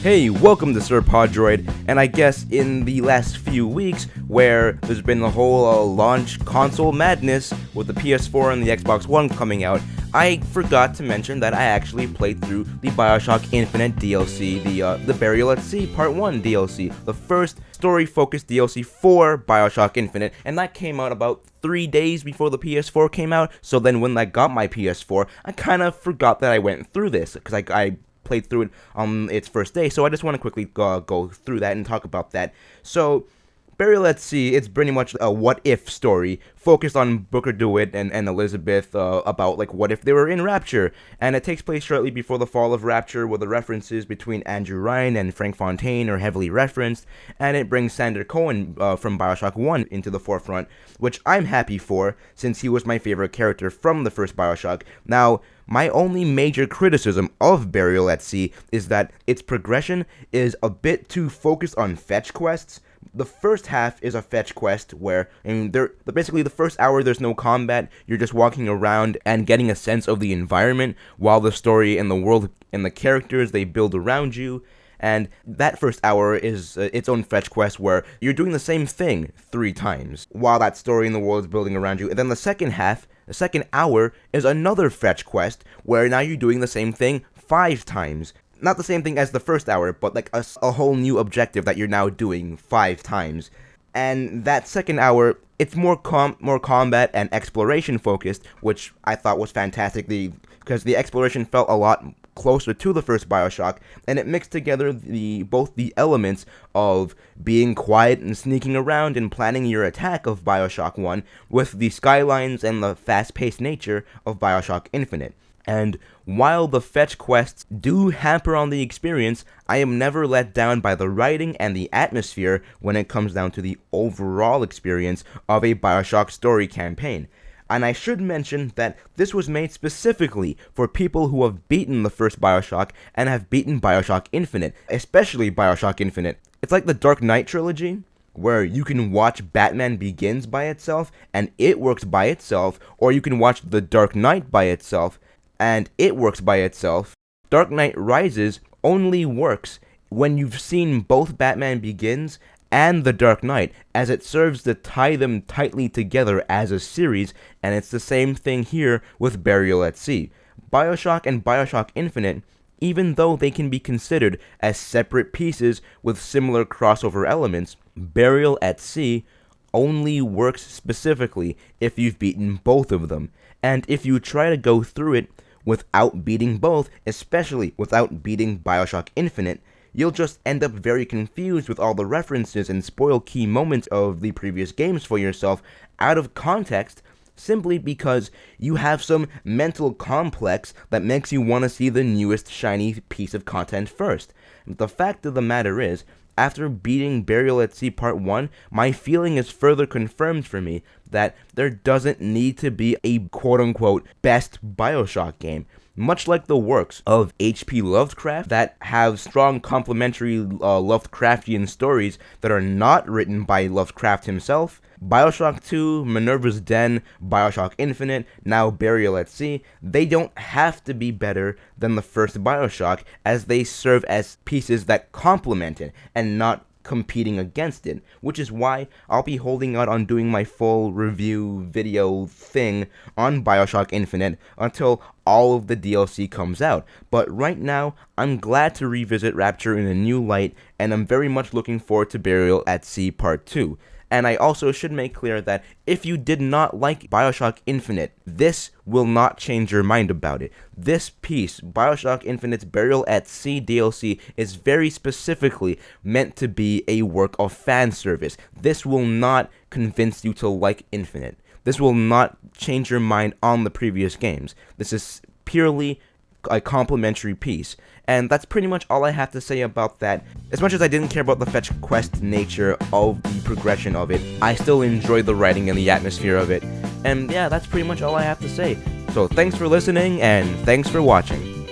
Hey, welcome to SirPodDroid, and I guess in the last few weeks, where there's been the whole launch console madness with the PS4 and the Xbox One coming out, I forgot to mention that I actually played through the BioShock Infinite DLC, the Burial at Sea Part 1 DLC, the first story-focused DLC for BioShock Infinite, and that came out about 3 days before the PS4 came out. So then when I got my PS4, I kind of forgot that I went through this, because I played through it on its first day, so I just want to quickly go through that and talk about that. So, Burial at Sea, it's pretty much a what-if story, focused on Booker DeWitt and Elizabeth, about, like, what if they were in Rapture, and it takes place shortly before the fall of Rapture, where the references between Andrew Ryan and Frank Fontaine are heavily referenced, and it brings Sander Cohen from BioShock 1 into the forefront, which I'm happy for, since he was my favorite character from the first BioShock. Now, my only major criticism of Burial at Sea is that its progression is a bit too focused on fetch quests. The first half is a fetch quest where, basically the first hour there's no combat, you're just walking around and getting a sense of the environment, while the story and the world and the characters they build around you. And that first hour is its own fetch quest where you're doing the same thing 3 times, while that story and the world is building around you. And then the second hour is another fetch quest where now you're doing the same thing 5 times. Not the same thing as the first hour, but like a whole new objective that you're now doing 5 times. And that second hour, it's more combat and exploration focused, which I thought was fantastic, because the exploration felt a lot closer to the first BioShock, and it mixed together both the elements of being quiet and sneaking around and planning your attack of BioShock 1 with the skylines and the fast-paced nature of BioShock Infinite. And while the fetch quests do hamper on the experience, I am never let down by the writing and the atmosphere when it comes down to the overall experience of a BioShock story campaign. And I should mention that this was made specifically for people who have beaten the first BioShock and have beaten BioShock Infinite, especially BioShock Infinite. It's like the Dark Knight trilogy, where you can watch Batman Begins by itself and it works by itself, or you can watch The Dark Knight by itself and it works by itself. Dark Knight Rises only works when you've seen both Batman Begins and The Dark Knight, as it serves to tie them tightly together as a series, and it's the same thing here with Burial at Sea. BioShock and BioShock Infinite, even though they can be considered as separate pieces with similar crossover elements, Burial at Sea only works specifically if you've beaten both of them. And if you try to go through it without beating both, especially without beating BioShock Infinite, you'll just end up very confused with all the references and spoil key moments of the previous games for yourself out of context, simply because you have some mental complex that makes you want to see the newest shiny piece of content first. The fact of the matter is, after beating Burial at Sea Part 1, my feeling is further confirmed for me that there doesn't need to be a quote-unquote best BioShock game. Much like the works of H.P. Lovecraft that have strong complementary Lovecraftian stories that are not written by Lovecraft himself, BioShock 2, Minerva's Den, BioShock Infinite, now Burial at Sea, they don't have to be better than the first BioShock, as they serve as pieces that complement it and not competing against it, which is why I'll be holding out on doing my full review video thing on BioShock Infinite until all of the DLC comes out. But right now, I'm glad to revisit Rapture in a new light, and I'm very much looking forward to Burial at Sea Part 2. And I also should make clear that if you did not like BioShock Infinite, this will not change your mind about it. This piece, BioShock Infinite's Burial at Sea DLC, is very specifically meant to be a work of fan service. This will not convince you to like Infinite. This will not change your mind on the previous games. This is purely a complimentary piece, and that's pretty much all I have to say about that. As much as I didn't care about the fetch quest nature of the progression of it, I still enjoyed the writing and the atmosphere of it, and yeah, that's pretty much all I have to say. So thanks for listening, and thanks for watching.